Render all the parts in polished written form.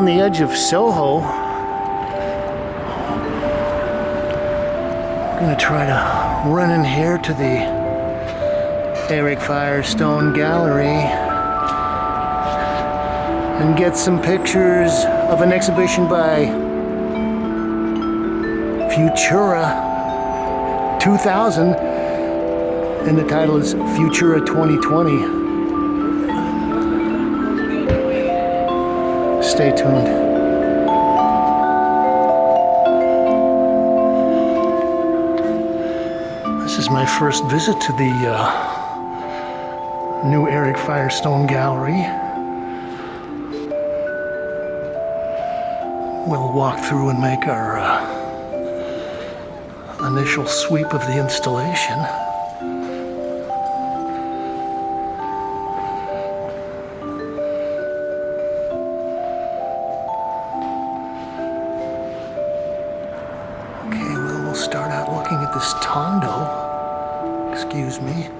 on the edge of SoHo. I'm gonna try to run in here to the Eric Firestone Gallery and get some pictures of an exhibition by Futura 2000, and the title is Futura 2020. Stay tuned. This is my first visit to the new Eric Firestone Gallery. We'll walk through and make our initial sweep of the installation. Okay, we'll start out looking at this tondo. Excuse me.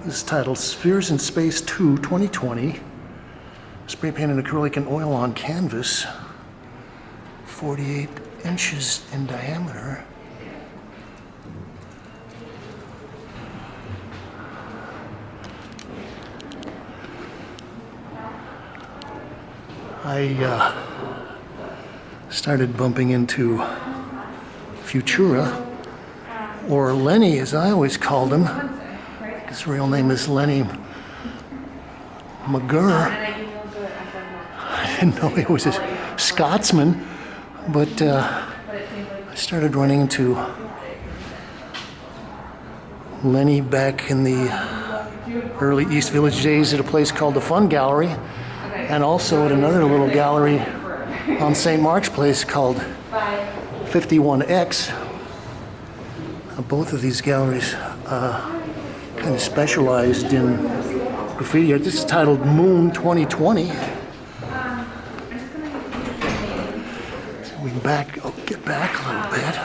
This is titled Spheres in Space 2, 2020. Spray painted acrylic and oil on canvas. 48 inches in diameter. I started bumping into Futura, or Lenny as I always called him. His real name is Leonard McGurr. I didn't know he was a Scotsman, but I started running into Lenny back in the early East Village days at a place called the Fun Gallery, and also at another little gallery on St. Mark's Place called 51X. Both of these galleries kind of specialized in graffiti art. This is titled Moon 2020. So we can get back a little bit.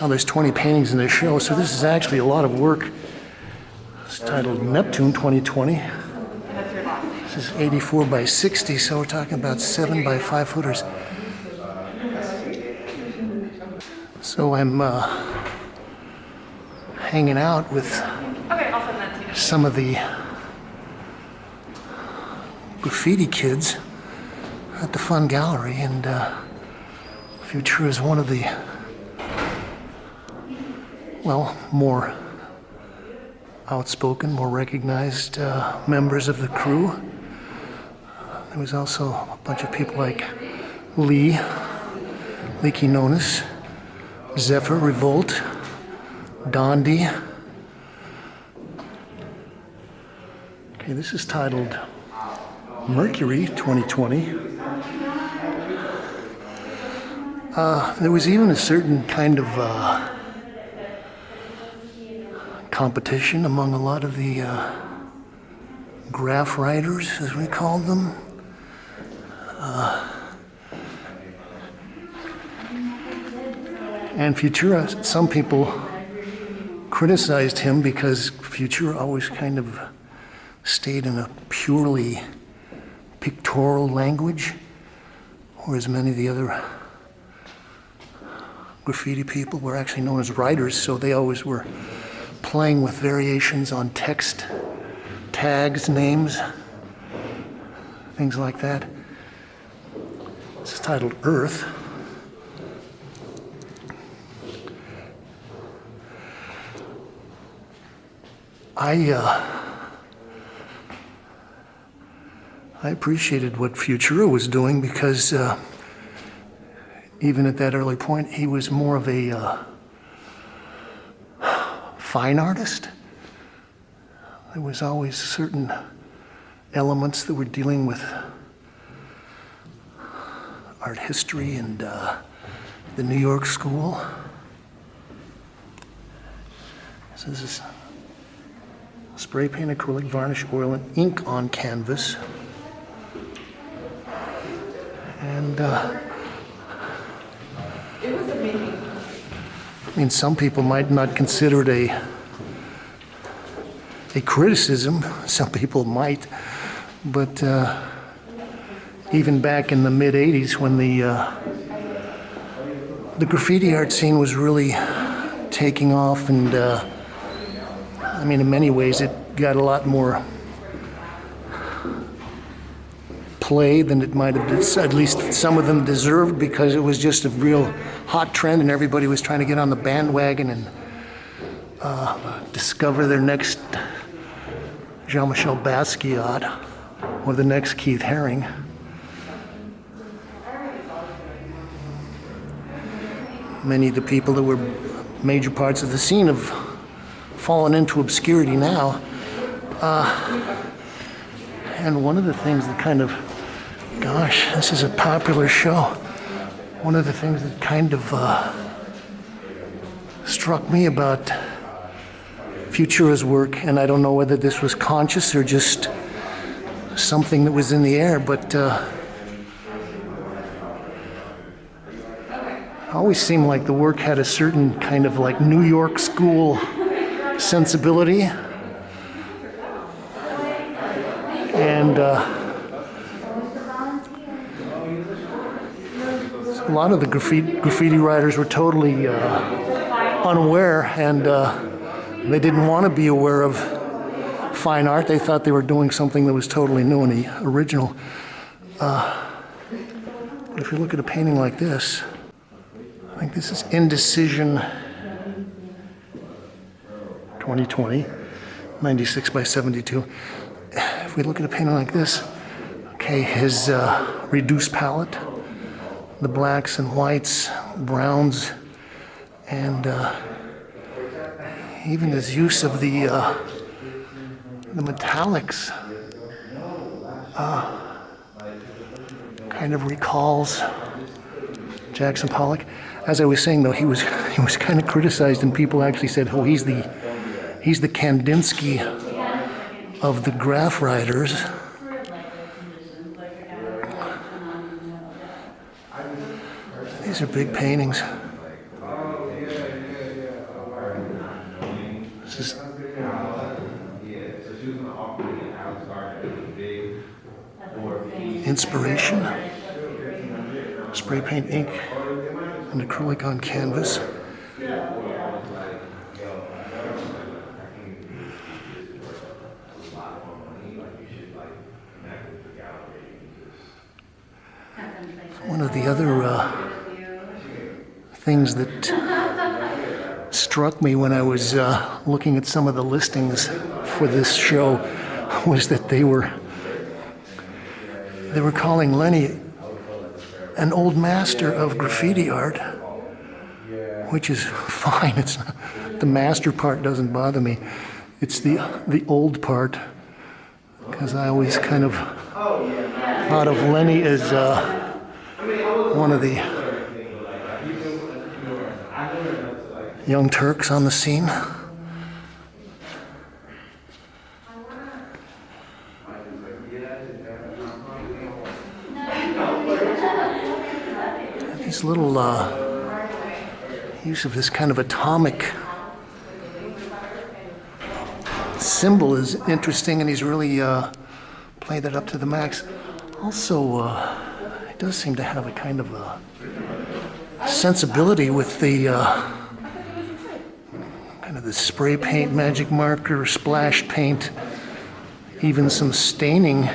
Now there's 20 paintings in this show, so this is actually a lot of work. It's titled Neptune 2020. This is 84 by 60, so we're talking about 7 by 5 footers. So I'm hanging out with some of the graffiti kids at the Fun Gallery, and Futura is one of the, more outspoken, more recognized members of the crew. There was also a bunch of people like Leaky Nonis, Zephyr, Revolt, Dondi. Okay, this is titled Mercury 2020. There was even a certain kind of competition among a lot of the graph writers, as we called them. And Futura, some people criticized him because Futura always kind of stayed in a purely pictorial language, whereas many of the other graffiti people were actually known as writers, so they always were playing with variations on text, tags, names, things like that. This is titled Earth. I appreciated what Futura was doing because even at that early point, he was more of a fine artist. There was always certain elements that were dealing with art history and the New York School. So this is spray paint, acrylic, varnish, oil, and ink on canvas. And it was amazing. I mean, some people might not consider it a criticism. Some people might, But even back in the mid-'80s, when the graffiti art scene was really taking off, and I mean, in many ways, it got a lot more play than it might have, at least some of them deserved, because it was just a real hot trend and everybody was trying to get on the bandwagon and discover their next Jean-Michel Basquiat or the next Keith Haring. Many of the people that were major parts of the scene have fallen into obscurity now. And one of the things that kind of, gosh, this is a popular show. One of the things that kind of struck me about Futura's work, and I don't know whether this was conscious or just something that was in the air, but it always seemed like the work had a certain kind of like New York school sensibility. And a lot of the graffiti writers were totally unaware, and they didn't want to be aware of fine art. They thought they were doing something that was totally new and original. But if you look at a painting like this, I think this is Indecision 2020, 96 by 72. If we look at a painting like this, okay, his reduced palette, the blacks and whites, browns, and even his use of the metallics kind of recalls Jackson Pollock. As I was saying, though, he was kind of criticized, and people actually said, "Oh, he's the Kandinsky of the graph writers." These are big paintings. This is inspiration, spray paint ink, and acrylic on canvas. One of the other things that struck me when I was looking at some of the listings for this show was that they were calling Lenny an old master of graffiti art, which is fine. It's not, the master part doesn't bother me. It's the old part, because I always kind of thought of Lenny as one of the young Turks on the scene. His little use of this kind of atomic symbol is interesting, and he's really played that up to the max. Also, it does seem to have a kind of a sensibility with the kind of the spray paint, magic marker, splash paint, even some staining.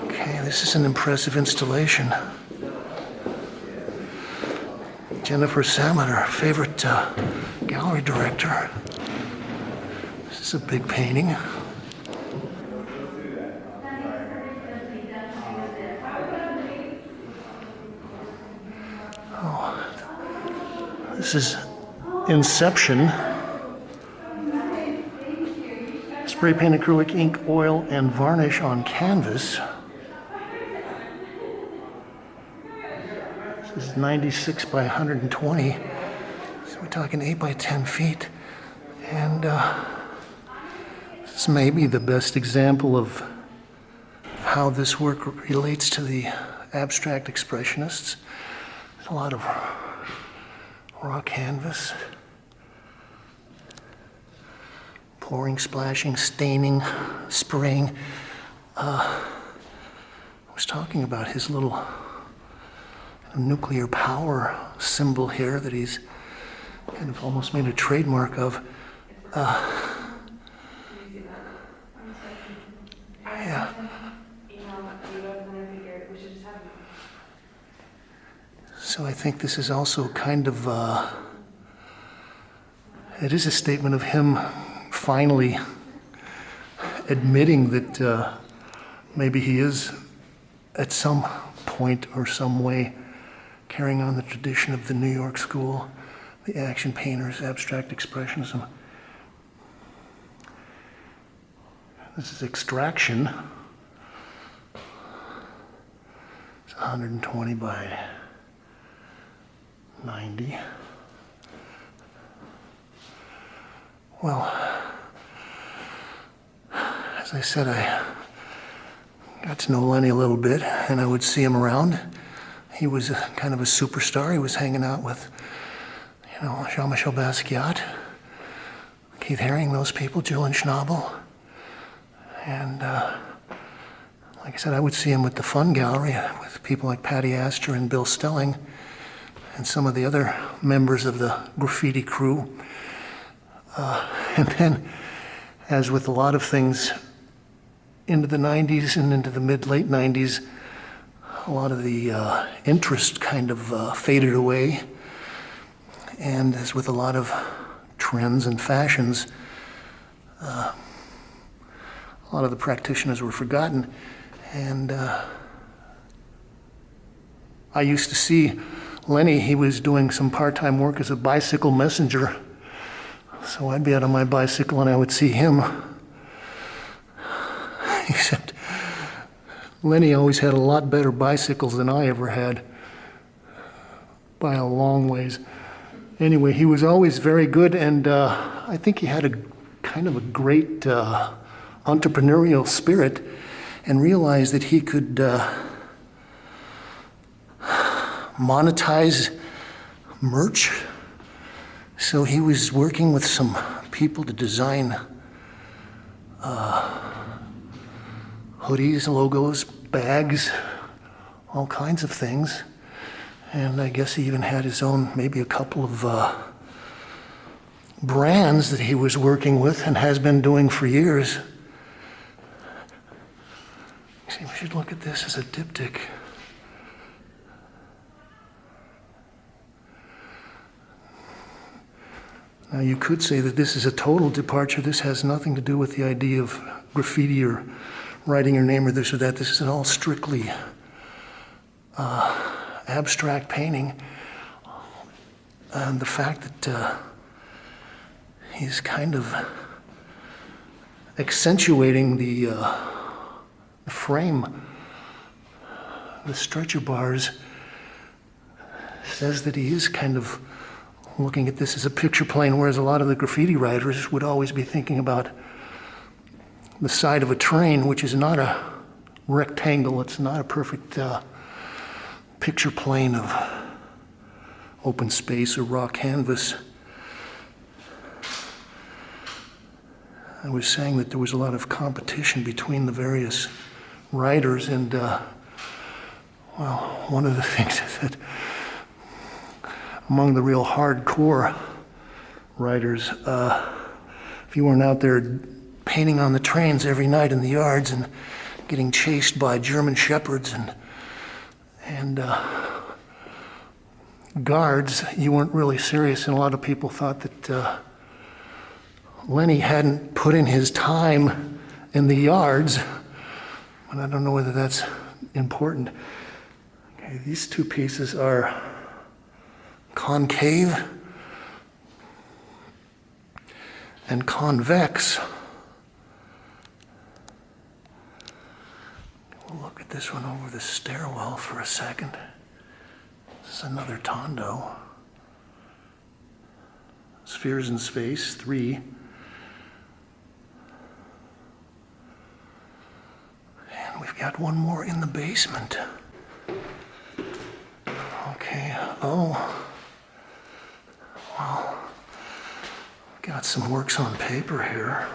Okay, this is an impressive installation. Jennifer Salmon, our favorite gallery director. This is a big painting. Oh, this is Inception. Spray paint, acrylic ink, oil, and varnish on canvas. This is 96 by 120. So we're talking 8 by 10 feet. And this is maybe the best example of how this work relates to the abstract expressionists. There's a lot of raw canvas. pouring, splashing, staining, spraying. I was talking about his little nuclear power symbol here that he's kind of almost made a trademark of. Yeah. So I think this is also kind of, it is a statement of him finally admitting that maybe he is at some point or some way carrying on the tradition of the New York school, the action painters, abstract expressionism. This is extraction. It's 120 by 90. Well, as I said, I got to know Lenny a little bit, and I would see him around. He was kind of a superstar. He was hanging out with, Jean-Michel Basquiat, Keith Haring, those people, Julian Schnabel. And like I said, I would see him with the Fun Gallery with people like Patty Astor and Bill Stelling and some of the other members of the Graffiti crew. And then, as with a lot of things, into the 90s and into the mid-late 90s, a lot of the interest kind of faded away. And as with a lot of trends and fashions, a lot of the practitioners were forgotten. And I used to see Lenny, he was doing some part-time work as a bicycle messenger. So I'd be out on my bicycle and I would see him. Except Lenny always had a lot better bicycles than I ever had, by a long ways. Anyway, he was always very good, and I think he had a kind of a great entrepreneurial spirit, and realized that he could monetize merch. So he was working with some people to design hoodies, logos, bags, all kinds of things. And I guess he even had his own, maybe a couple of brands that he was working with and has been doing for years. See, we should look at this as a diptych. Now you could say that this is a total departure. This has nothing to do with the idea of graffiti or writing your name or this or that. This is all strictly abstract painting. And the fact that he's kind of accentuating the frame, the stretcher bars, says that he is kind of looking at this as a picture plane, whereas a lot of the graffiti writers would always be thinking about the side of a train, which is not a rectangle. It's not a perfect picture plane of open space or raw canvas. I was saying that there was a lot of competition between the various writers, and one of the things is that among the real hardcore writers, if you weren't out there painting on the trains every night in the yards and getting chased by German shepherds and guards, you weren't really serious. And a lot of people thought that Lenny hadn't put in his time in the yards, but I don't know whether that's important. Okay, these two pieces are concave and convex. We'll look at this one over the stairwell for a second. This is another Tondo. Spheres in Space, 3. And we've got one more in the basement. Okay, Got some works on paper here.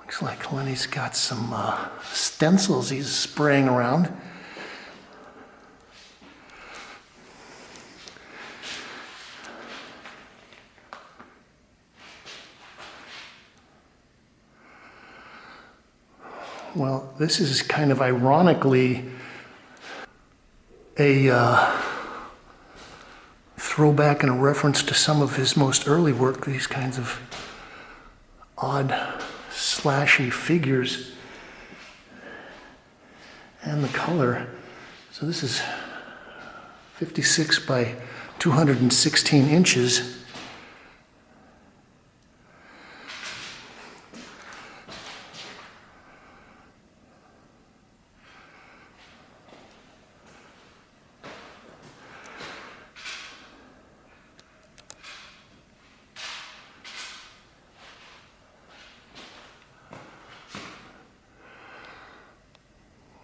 Looks like Lenny's got some stencils he's spraying around. Well, this is kind of ironically a throwback and a reference to some of his most early work, these kinds of odd, slashy figures and the color. So this is 56 by 216 inches.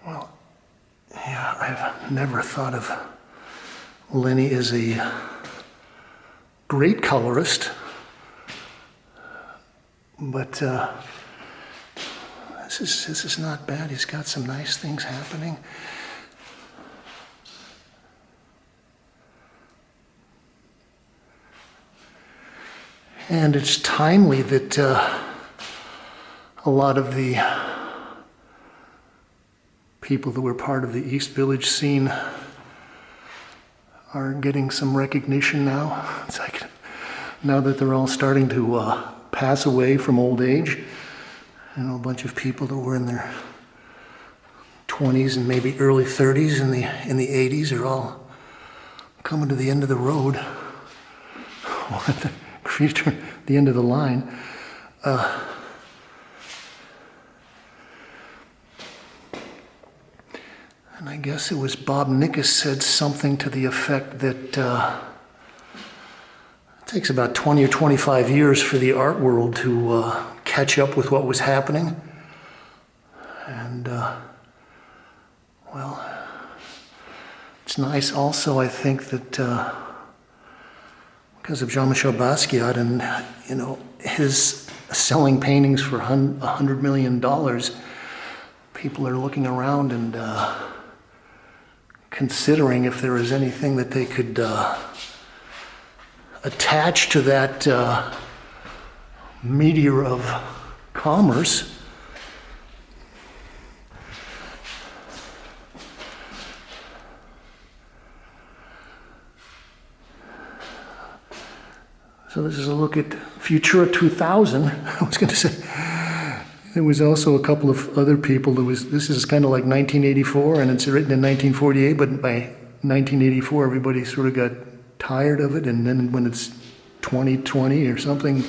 Well, yeah, I've never thought of Lenny as a great colorist, but this is not bad. He's got some nice things happening. And it's timely that a lot of the people that were part of the East Village scene are getting some recognition now. It's like now that they're all starting to pass away from old age. You know, a bunch of people that were in their 20s and maybe early 30s in the 80s are all coming to the end of the road, or the end of the line. And I guess it was Bob Nickus said something to the effect that it takes about 20 or 25 years for the art world to catch up with what was happening. And, well, it's nice also, I think, that because of Jean-Michel Basquiat and, you know, his selling paintings for $100 million, people are looking around and considering if there is anything that they could attach to that meteor of commerce. So this is a look at Futura 2000. I was going to say, there was also a couple of other people. This is kind of like 1984, and it's written in 1948, but by 1984, everybody sort of got tired of it, and then when it's 2020 or something,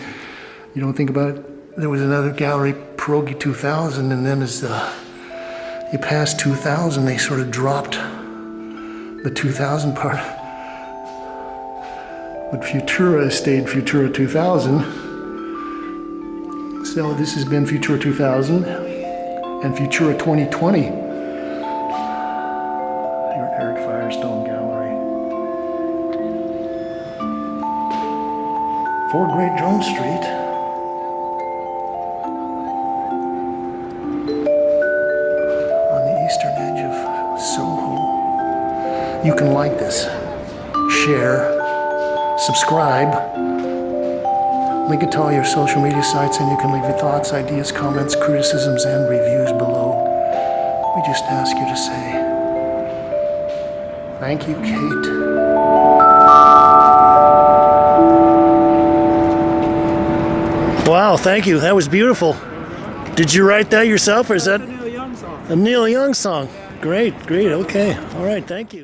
you don't think about it. There was another gallery, Pierogi 2000, and then as you passed 2000, they sort of dropped the 2000 part. But Futura stayed Futura 2000. So this has been Futura 2000 and Futura 2020 here at Eric Firestone Gallery. 4 Great Jones Street. On the eastern edge of SoHo. You can like this, share, subscribe, link it to all your social media sites, and you can leave your thoughts, ideas, comments, criticisms, and reviews below. We just ask you to say, thank you, Kate. Wow, thank you. That was beautiful. Did you write that yourself, or is that a Neil Young song? a Neil Young song? Great, okay. All right, thank you.